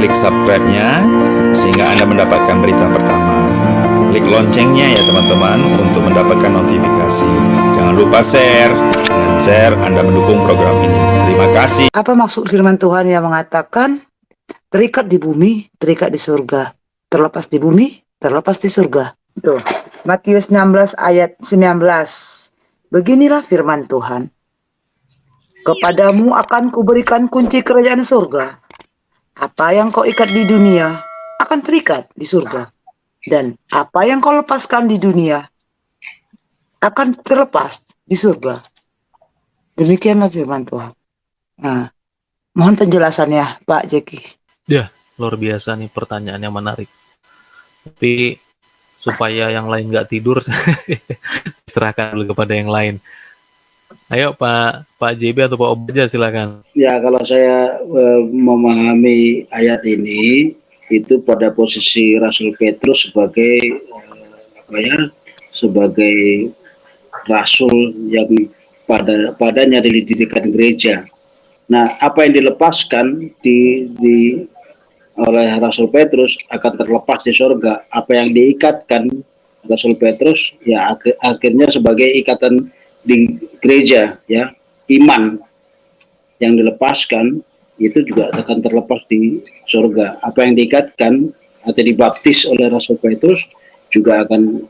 klik subscribe-nya sehingga Anda mendapatkan berita pertama. Klik loncengnya ya teman-teman untuk mendapatkan notifikasi. Jangan lupa share. Dengan share Anda mendukung program ini. Terima kasih. Apa maksud firman Tuhan yang mengatakan terikat di bumi, terikat di surga, terlepas di bumi, terlepas di surga? Tuh, Matius 16 ayat 19. Beginilah firman Tuhan. Kepadamu akan kuberikan kunci kerajaan surga. Apa yang kau ikat di dunia akan terikat di surga. Dan apa yang kau lepaskan di dunia akan terlepas di surga. Demikianlah firman Tuhan. Nah, mohon penjelasannya Pak Jeki. Ya, luar biasa nih, pertanyaannya menarik. Tapi supaya yang lain nggak tidur, serahkan dulu kepada yang lain. Ayo Pak JB atau Pak Obaja, silakan. Ya, kalau saya memahami ayat ini, itu pada posisi Rasul Petrus sebagai sebagai rasul yang padanya didirikan gereja. Nah, apa yang dilepaskan oleh Rasul Petrus akan terlepas di surga. Apa yang diikatkan Rasul Petrus ya akhirnya sebagai ikatan di gereja, ya, iman yang dilepaskan itu juga akan terlepas di surga. Apa yang diikatkan atau dibaptis oleh Rasul Petrus juga akan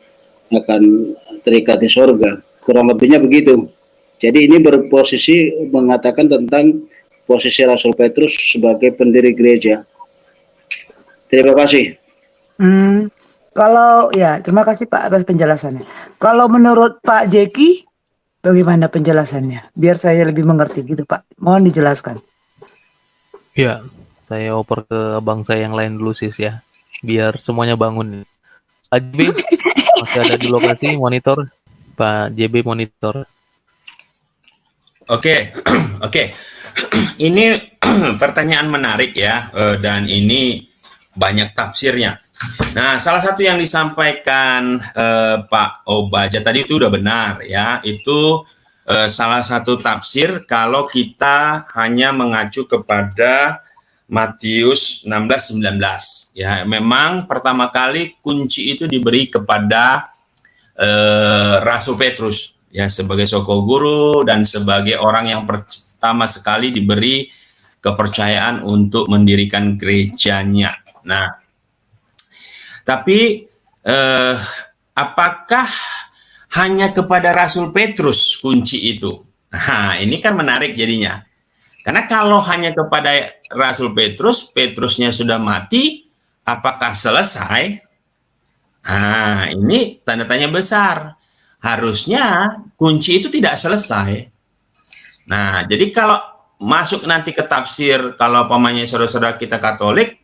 terikat di surga. Kurang lebihnya begitu. Jadi ini berposisi mengatakan tentang posisi Rasul Petrus sebagai pendiri gereja. Terima kasih. Terima kasih Pak atas penjelasannya. Kalau menurut Pak Jeki, bagaimana penjelasannya? Biar saya lebih mengerti gitu Pak. Mohon dijelaskan. Ya, saya oper ke abang saya yang lain dulu sis ya, biar semuanya bangun. Pak JB masih ada di lokasi monitor. Pak JB monitor. Oke. Ini pertanyaan menarik ya, dan ini banyak tafsirnya. Nah, salah satu yang disampaikan Pak Obaja tadi itu udah benar ya. Itu salah satu tafsir kalau kita hanya mengacu kepada Matius 16:19 ya. Memang pertama kali kunci itu diberi kepada Rasul Petrus ya, sebagai soko guru dan sebagai orang yang pertama sekali diberi kepercayaan untuk mendirikan gerejanya. Nah, tapi apakah hanya kepada Rasul Petrus kunci itu? Nah, ini kan menarik jadinya. Karena kalau hanya kepada Rasul Petrus, Petrusnya sudah mati, apakah selesai? Nah, ini tanda tanya besar. Harusnya kunci itu tidak selesai. Nah, jadi kalau masuk nanti ke tafsir, kalau pamannya saudara-saudara kita Katolik,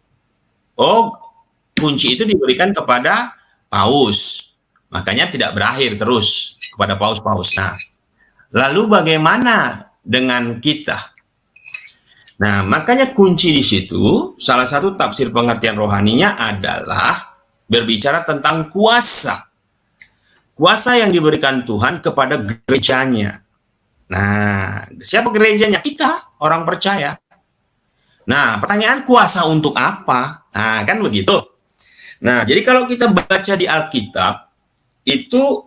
kunci itu diberikan kepada Paus. Makanya tidak berakhir terus kepada Paus-Paus. Nah, lalu bagaimana dengan kita? Nah, makanya kunci di situ, salah satu tafsir pengertian rohaninya adalah berbicara tentang kuasa. Kuasa yang diberikan Tuhan kepada gerejanya. Nah, siapa gerejanya? Kita, orang percaya. Nah, pertanyaan kuasa untuk apa? Nah, kan begitu. Nah, jadi kalau kita baca di Alkitab, itu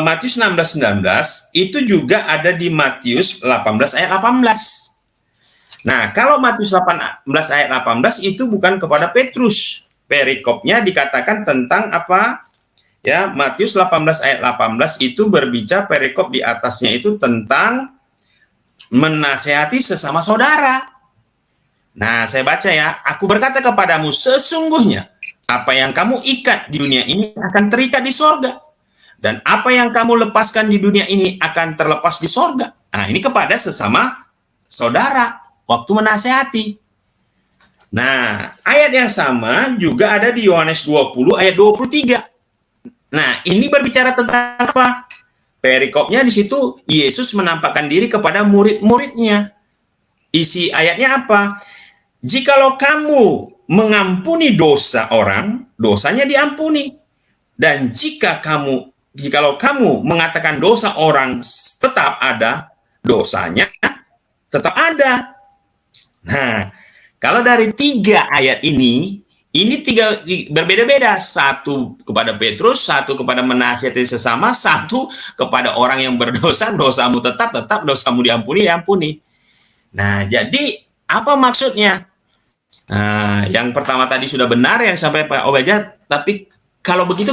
Matius 16:19, itu juga ada di Matius 18 ayat 18. Nah, kalau Matius 18 ayat 18 itu bukan kepada Petrus. Perikopnya dikatakan tentang apa? Ya, Matius 18 ayat 18 itu berbicara, perikop di atasnya itu tentang menasehati sesama saudara. Nah, saya baca ya, aku berkata kepadamu, sesungguhnya apa yang kamu ikat di dunia ini akan terikat di sorga. Dan apa yang kamu lepaskan di dunia ini akan terlepas di sorga. Nah, ini kepada sesama saudara, waktu menasehati. Nah, ayat yang sama juga ada di Yohanes 20 ayat 23. Nah, ini berbicara tentang apa? Perikopnya di situ, Yesus menampakkan diri kepada murid-muridnya. Isi ayatnya apa? Jikalau kamu mengampuni dosa orang, dosanya diampuni. Dan jikalau kamu mengatakan dosa orang tetap ada, dosanya tetap ada. Nah, Kalau dari 3 ayat ini 3 berbeda-beda. Satu kepada Petrus, satu kepada menasihati sesama, satu kepada orang yang berdosa, dosamu tetap, dosamu diampuni, diampuni. Nah, jadi apa maksudnya? Nah, yang pertama tadi sudah benar yang sampai Pak Obaja, tapi kalau begitu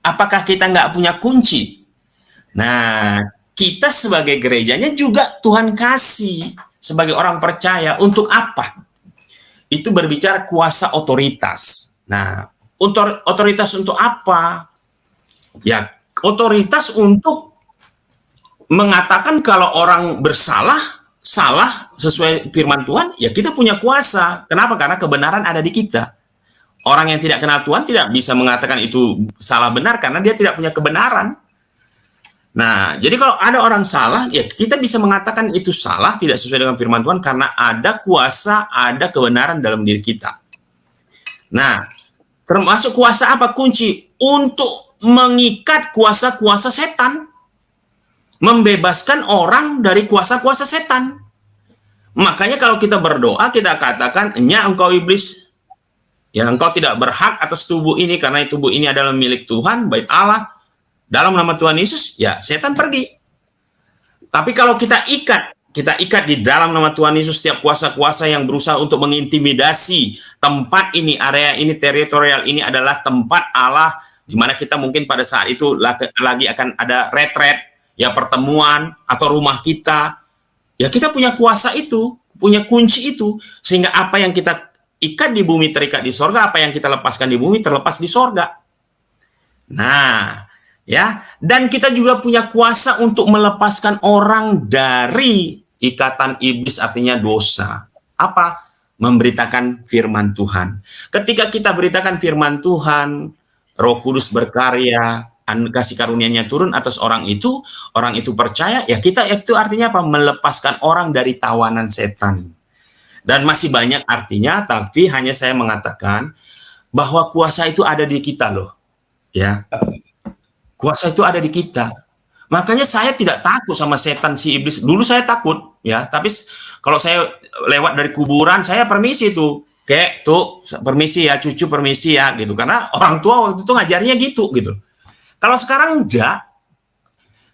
apakah kita nggak punya kunci? Nah, kita sebagai gerejanya juga Tuhan kasih sebagai orang percaya untuk apa? Itu berbicara kuasa otoritas. Nah, otoritas untuk apa? Ya, otoritas untuk mengatakan kalau orang salah sesuai firman Tuhan, ya kita punya kuasa. Kenapa? Karena kebenaran ada di kita. Orang yang tidak kenal Tuhan tidak bisa mengatakan itu salah benar karena dia tidak punya kebenaran. Nah, jadi kalau ada orang salah, ya kita bisa mengatakan itu salah, tidak sesuai dengan firman Tuhan karena ada kuasa, ada kebenaran dalam diri kita. Nah, termasuk kuasa apa? Kunci untuk mengikat kuasa-kuasa setan. Membebaskan orang dari kuasa-kuasa setan. Makanya kalau kita berdoa, kita katakan, "Nya engkau iblis, ya engkau tidak berhak atas tubuh ini, karena tubuh ini adalah milik Tuhan, bait Allah, dalam nama Tuhan Yesus," ya setan pergi. Tapi kalau kita ikat di dalam nama Tuhan Yesus setiap kuasa-kuasa yang berusaha untuk mengintimidasi tempat ini, area ini, teritorial ini adalah tempat Allah, di mana kita mungkin pada saat itu lagi akan ada retret, ya pertemuan atau rumah kita, ya kita punya kuasa itu, punya kunci itu, sehingga apa yang kita ikat di bumi terikat di sorga, apa yang kita lepaskan di bumi terlepas di sorga. Nah, ya, dan kita juga punya kuasa untuk melepaskan orang dari ikatan iblis, artinya dosa. Apa? Memberitakan firman Tuhan. Ketika kita beritakan firman Tuhan, Roh Kudus berkarya, kasih karunia-Nya turun atas orang itu percaya, ya kita itu artinya apa? Melepaskan orang dari tawanan setan. Dan masih banyak artinya, tapi hanya saya mengatakan bahwa kuasa itu ada di kita loh. Ya. Kuasa itu ada di kita. Makanya saya tidak takut sama setan si iblis. Dulu saya takut, ya, tapi kalau saya lewat dari kuburan, saya permisi tuh. Kayak tuh, permisi ya, cucu permisi ya gitu. Karena orang tua waktu itu ngajarnya gitu. Kalau sekarang enggak,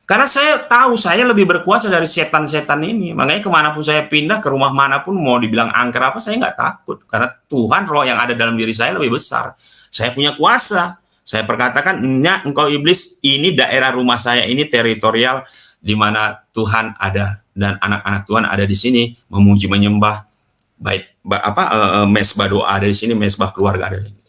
karena saya tahu saya lebih berkuasa dari setan-setan ini. Makanya kemanapun saya pindah, ke rumah manapun, mau dibilang angker apa, saya nggak takut. Karena Tuhan, roh yang ada dalam diri saya lebih besar. Saya punya kuasa. Saya perkatakan, "Nya engkau iblis, ini daerah rumah saya, ini teritorial di mana Tuhan ada. Dan anak-anak Tuhan ada di sini, memuji, menyembah. Mesbah doa ada di sini, mesbah keluarga ada di sini."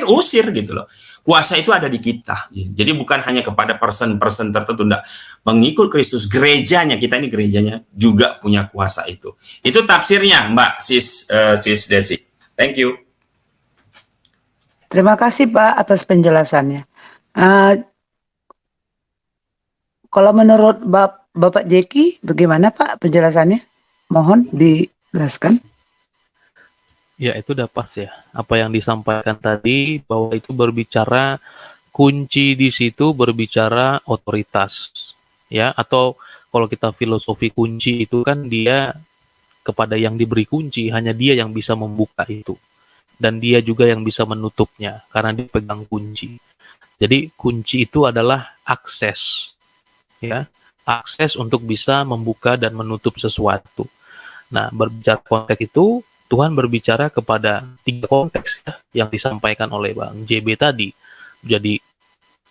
Usir gitu loh. Kuasa itu ada di kita. Jadi bukan hanya kepada person-person tertentu, enggak. Pengikut Kristus, gerejanya, kita ini gerejanya juga punya kuasa itu. Itu tafsirnya, Mbak Sis Desi. Thank you. Terima kasih Pak atas penjelasannya. Kalau menurut Bapak Jeki, bagaimana Pak penjelasannya? Mohon dijelaskan. Ya, itu udah pas ya. Apa yang disampaikan tadi, bahwa itu berbicara kunci di situ berbicara otoritas. Ya, atau kalau kita filosofi kunci itu kan dia kepada yang diberi kunci, hanya dia yang bisa membuka itu. Dan dia juga yang bisa menutupnya, karena dia pegang kunci. Jadi kunci itu adalah akses. Ya, akses untuk bisa membuka dan menutup sesuatu. Nah, berbicara konteks itu, Tuhan berbicara kepada 3 konteks ya, yang disampaikan oleh Bang JB tadi. Jadi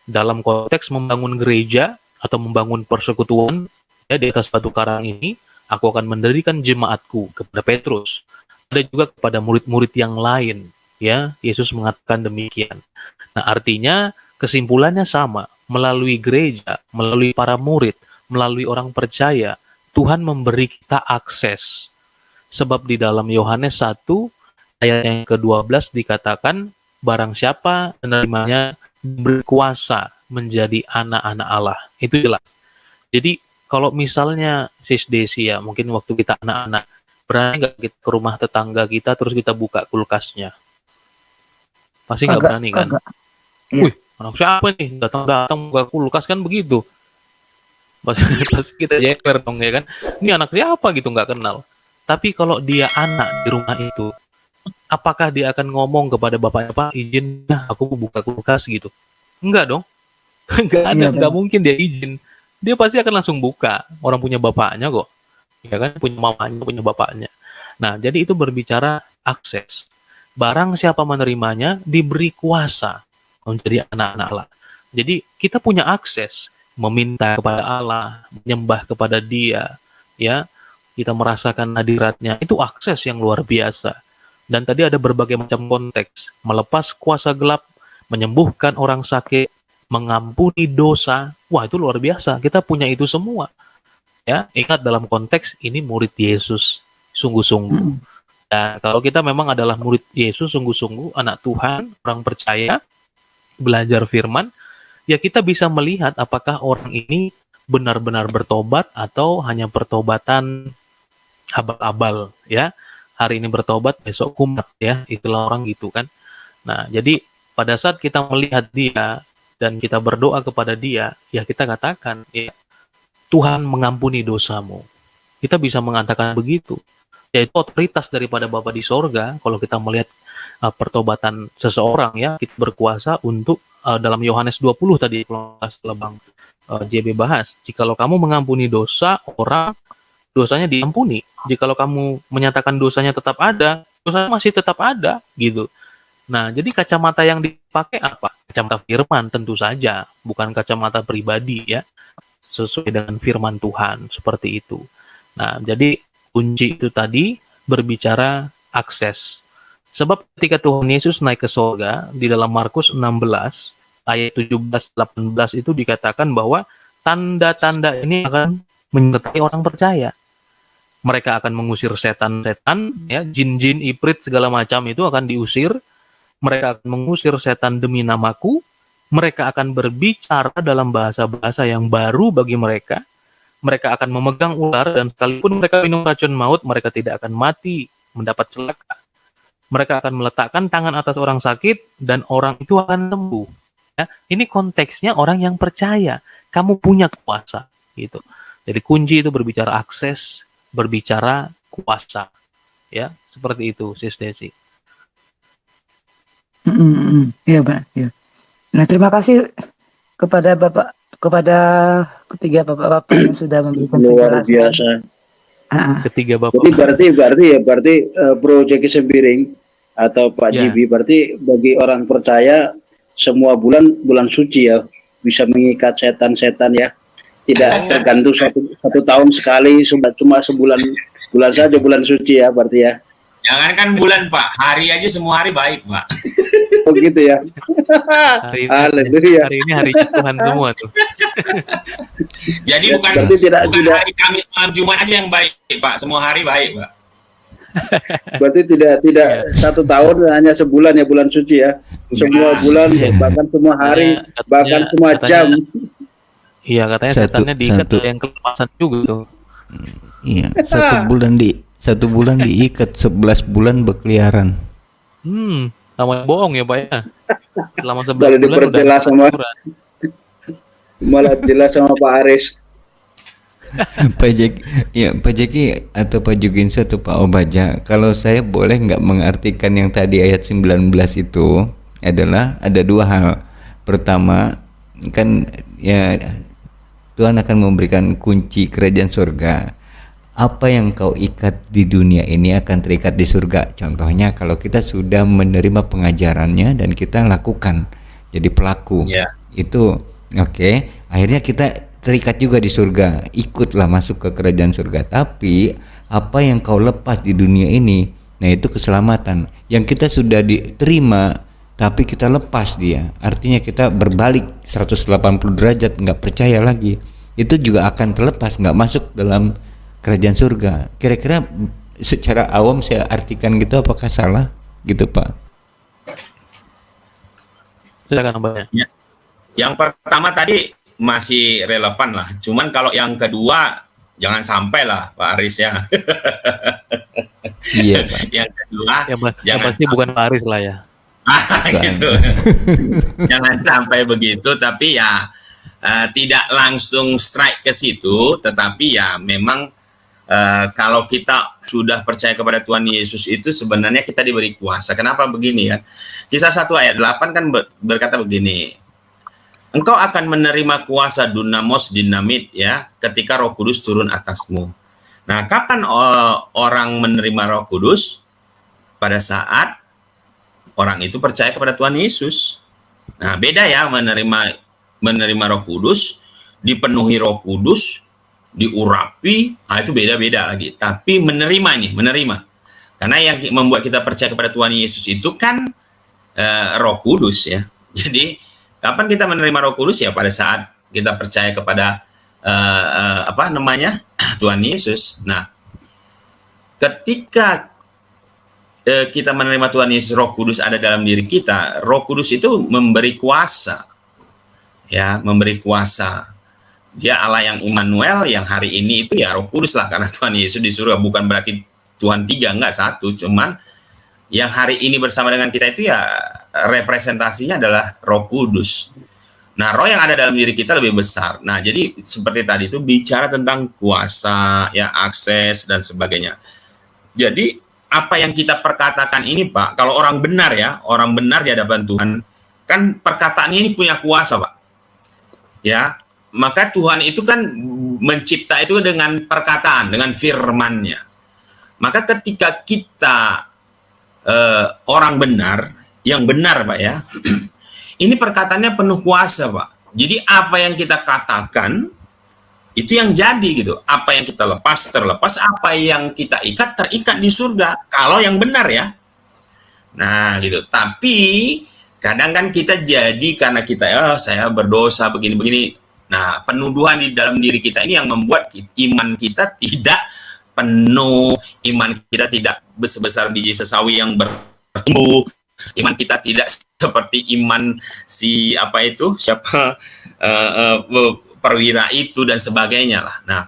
dalam konteks membangun gereja atau membangun persekutuan ya, di atas batu karang ini, aku akan mendirikan jemaatku kepada Petrus. Ada juga kepada murid-murid yang lain ya, Yesus mengatakan demikian. Nah, artinya kesimpulannya sama, melalui gereja, melalui para murid, melalui orang percaya, Tuhan memberi kita akses. Sebab di dalam Yohanes 1 ayat yang ke-12 dikatakan, barang siapa menerimanya berkuasa menjadi anak-anak Allah. Itu jelas. Jadi kalau misalnya Sis Desi ya, mungkin waktu kita anak-anak, berani nggak kita ke rumah tetangga kita terus kita buka kulkasnya? Pasti nggak berani kan? Iya. Wih, anak siapa nih datang buka kulkas, kan begitu? Pasti kita jeper dong ya kan? Ini anak siapa gitu, nggak kenal. Tapi kalau dia anak di rumah itu, apakah dia akan ngomong kepada bapaknya, Pak, izin aku buka kulkas gitu? Enggak dong. Enggak ada, Iya, enggak Bang. mungkin dia izin. Dia pasti akan langsung buka. Orang punya bapaknya kok. Ya kan, punya mamanya, punya bapaknya. Nah, jadi itu berbicara akses. Barang siapa menerimanya diberi kuasa menjadi anak-anak Allah. Jadi kita punya akses meminta kepada Allah, menyembah kepada Dia, ya. Kita merasakan hadiratnya, itu akses yang luar biasa. Dan tadi ada berbagai macam konteks, melepas kuasa gelap, menyembuhkan orang sakit, mengampuni dosa. Wah, itu luar biasa. Kita punya itu semua. Ya, ingat dalam konteks ini murid Yesus sungguh-sungguh. Mm. Dan kalau kita memang adalah murid Yesus sungguh-sungguh, anak Tuhan, orang percaya, belajar firman, ya kita bisa melihat apakah orang ini benar-benar bertobat atau hanya pertobatan abal-abal, ya. Hari ini bertobat, besok kumat, ya. Itulah orang gitu kan. Nah, jadi pada saat kita melihat dia dan kita berdoa kepada dia, ya kita katakan, ya, Tuhan mengampuni dosamu. Kita bisa mengatakan begitu. Yaitu otoritas daripada Bapa di sorga. Kalau kita melihat pertobatan seseorang, ya, kita berkuasa untuk dalam Yohanes 20 tadi kalau nggak salah Bang JB bahas. Jikalau kamu mengampuni dosa orang, dosanya diampuni. Jikalau kamu menyatakan dosanya tetap ada, dosanya masih tetap ada, gitu. Nah, jadi kacamata yang dipakai apa? Kacamata firman tentu saja, bukan kacamata pribadi, ya. Sesuai dengan firman Tuhan, seperti itu. Nah, jadi kunci itu tadi berbicara akses. Sebab ketika Tuhan Yesus naik ke surga, di dalam Markus 16, ayat 17-18 itu dikatakan bahwa tanda-tanda ini akan menyertai orang percaya. Mereka akan mengusir setan-setan, ya, jin-jin, ifrit, segala macam itu akan diusir. Mereka akan mengusir setan demi namaku. Mereka akan berbicara dalam bahasa-bahasa yang baru bagi mereka. Mereka akan memegang ular dan sekalipun mereka minum racun maut, mereka tidak akan mati, mendapat celaka. Mereka akan meletakkan tangan atas orang sakit dan orang itu akan sembuh. Ya, ini konteksnya orang yang percaya. Kamu punya kuasa, gitu. Jadi kunci itu berbicara akses, berbicara kuasa. Ya, seperti itu, Sis Desi. Iya, Bang. Iya. Nah, terima kasih kepada ketiga bapak-bapak yang sudah memberikan Luar penjelasan. biasa. Ketiga Bapak. Jadi berarti Bro Jeki Sembiring atau Pak Ya. Jibi, berarti bagi orang percaya semua bulan suci ya bisa mengikat setan-setan ya. Tidak tergantung satu tahun sekali, cuma sebulan saja bulan suci ya berarti ya. Jangankan bulan Pak, hari aja semua hari baik Pak. Oh gitu ya. Haleluya. Hari ini hari Tuhan semua tuh. Jadi bukan Berarti tidak hari Kamis malam Jumat aja yang baik Pak, semua hari baik Pak. Berarti tidak Ya. satu tahun hanya sebulan ya bulan suci ya. Semua bulan bahkan semua hari Katanya- bahkan semua katanya- jam. Iya, katanya setannya diikat ada yang kelepasan juga tuh. Iya, satu bulan diikat, 11 bulan berkeliaran. Namanya bohong ya Pak ya. Selama 11 Kalau bulan udah diperjelas sama aturan. malah jelas sama Pak Aris. Pak Jeki atau Pak Juginsa atau Pak Obaja, kalau saya boleh nggak mengartikan yang tadi ayat 19 itu adalah ada dua hal. Pertama, kan ya Tuhan akan memberikan kunci kerajaan surga. Apa yang kau ikat di dunia ini akan terikat di surga. Contohnya kalau kita sudah menerima pengajarannya dan kita lakukan, jadi pelaku. Ya. Itu oke. Akhirnya kita terikat juga di surga, ikutlah masuk ke kerajaan surga. Tapi apa yang kau lepas di dunia ini, nah itu keselamatan. Yang kita sudah diterima, tapi kita lepas dia. Artinya kita berbalik 180 derajat, nggak percaya lagi. Itu juga akan terlepas, nggak masuk dalam kerajaan surga. Kira-kira secara awam saya artikan gitu, apakah salah gitu Pak? Silakan Mbak. Ya. Yang pertama tadi masih relevan lah. Cuman kalau yang kedua jangan sampai lah Pak Aris ya. Iya Pak. Yang kedua Ya, Mbak. Yang jangan pasti bukan Pak Aris lah ya. gitu. Jangan sampai begitu, tapi ya tidak langsung strike ke situ, tetapi ya memang kalau kita sudah percaya kepada Tuhan Yesus itu sebenarnya kita diberi kuasa. Kenapa begini kan? Kisah 1 ayat 8 kan berkata begini, engkau akan menerima kuasa dunamos dinamit ya ketika Roh Kudus turun atasmu. Nah, kapan orang menerima Roh Kudus? Pada saat orang itu percaya kepada Tuhan Yesus. Nah, beda ya menerima Roh Kudus, dipenuhi Roh Kudus, diurapi, itu beda-beda lagi. Tapi menerima. Karena yang membuat kita percaya kepada Tuhan Yesus itu kan Roh Kudus ya. Jadi kapan kita menerima Roh Kudus ya pada saat kita percaya kepada Tuhan Yesus. Nah, ketika kita menerima Tuhan Yesus, Roh Kudus ada dalam diri kita. Roh Kudus itu memberi kuasa, ya, memberi kuasa. Dia Allah yang Immanuel, yang hari ini itu ya Roh Kudus lah, karena Tuhan Yesus di surga. Bukan berarti Tuhan 3, enggak, 1. Cuman yang hari ini bersama dengan kita itu ya representasinya adalah Roh Kudus. Nah, roh yang ada dalam diri kita lebih besar. Nah, jadi seperti tadi itu bicara tentang kuasa, ya, akses dan sebagainya. Jadi apa yang kita perkatakan ini, Pak, kalau orang benar ya, orang benar di hadapan Tuhan, kan perkataannya ini punya kuasa, Pak. Ya, maka Tuhan itu kan mencipta itu dengan perkataan, dengan firman-Nya. Maka ketika kita orang benar, yang benar, Pak ya, ini perkataannya penuh kuasa, Pak. Jadi apa yang kita katakan itu yang jadi gitu. Apa yang kita lepas terlepas, apa yang kita ikat terikat di surga. Kalau yang benar ya. Nah gitu. Tapi kadang kan kita jadi karena kita saya berdosa begini-begini. Nah, penuduhan di dalam diri kita ini yang membuat iman kita tidak penuh, iman kita tidak sebesar biji sesawi yang bertumbuh, iman kita tidak seperti iman si perwira itu dan sebagainya lah. Nah,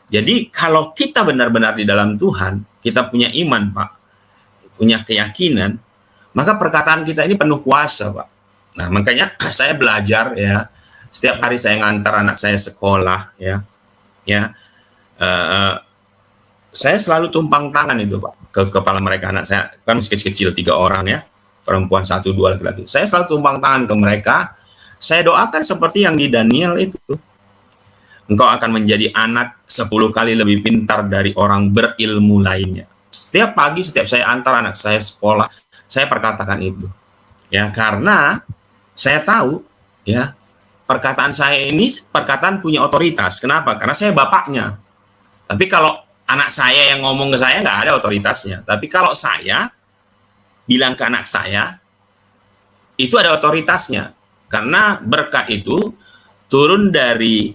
jadi kalau kita benar-benar di dalam Tuhan, kita punya iman, Pak, punya keyakinan, maka perkataan kita ini penuh kuasa, Pak. Nah, makanya saya belajar ya, setiap hari saya ngantar anak saya sekolah ya, saya selalu tumpang tangan itu, Pak, ke kepala mereka. Anak saya kan masih kecil-kecil, 3 orang ya, perempuan 1, 2 laki-laki. Saya selalu tumpang tangan ke mereka. Saya doakan seperti yang di Daniel itu. Engkau akan menjadi anak 10 kali lebih pintar dari orang berilmu lainnya. Setiap pagi, setiap saya antar anak saya sekolah, saya perkatakan itu. Ya, karena saya tahu, ya, perkataan saya ini perkataan punya otoritas. Kenapa? Karena saya bapaknya. Tapi kalau anak saya yang ngomong ke saya, nggak ada otoritasnya. Tapi kalau saya bilang ke anak saya, itu ada otoritasnya. Karena berkat itu turun dari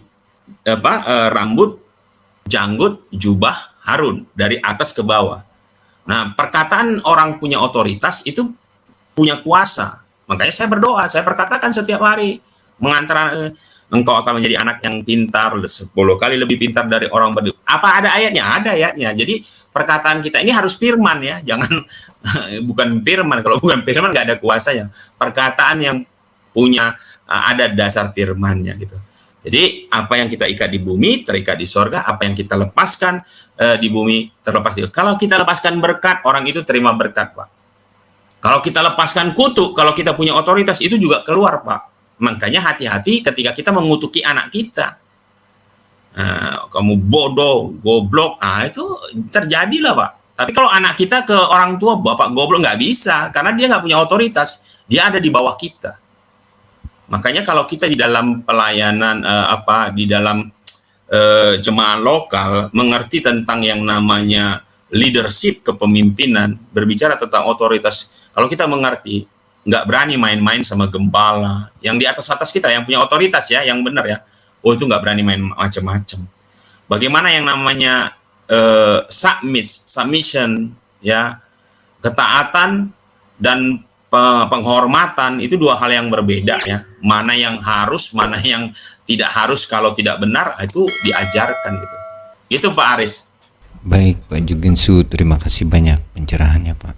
rambut, janggut, jubah Harun, dari atas ke bawah. Nah, perkataan orang punya otoritas itu punya kuasa. Makanya saya berdoa, saya perkatakan setiap hari, mengantar engkau akan menjadi anak yang pintar, 10 kali lebih pintar dari orang berilmu. Apa ada ayatnya? Ada ayatnya. Jadi perkataan kita ini harus firman ya, jangan bukan firman. Kalau bukan firman nggak ada kuasanya. Perkataan yang punya ada dasar firmannya gitu. Jadi apa yang kita ikat di bumi terikat di sorga, apa yang kita lepaskan di bumi terlepas di. Kalau kita lepaskan berkat, orang itu terima berkat, Pak. Kalau kita lepaskan kutuk, kalau kita punya otoritas itu juga keluar, Pak. Makanya hati-hati ketika kita mengutuki anak kita. Kamu bodoh, goblok, itu terjadilah, Pak. Tapi kalau anak kita ke orang tua, bapak goblok, nggak bisa, karena dia nggak punya otoritas, dia ada di bawah kita. Makanya kalau kita di dalam pelayanan di dalam jemaah lokal mengerti tentang yang namanya leadership, kepemimpinan, berbicara tentang otoritas. Kalau kita mengerti, nggak berani main-main sama gembala yang di atas kita, yang punya otoritas ya, yang benar ya. Itu nggak berani main macam-macam. Bagaimana yang namanya submission ya, ketaatan dan penghormatan itu dua hal yang berbeda ya. Mana yang harus, mana yang tidak harus, kalau tidak benar itu diajarkan gitu. Itu Pak Aris. Baik Pak Jugensu, terima kasih banyak pencerahannya Pak.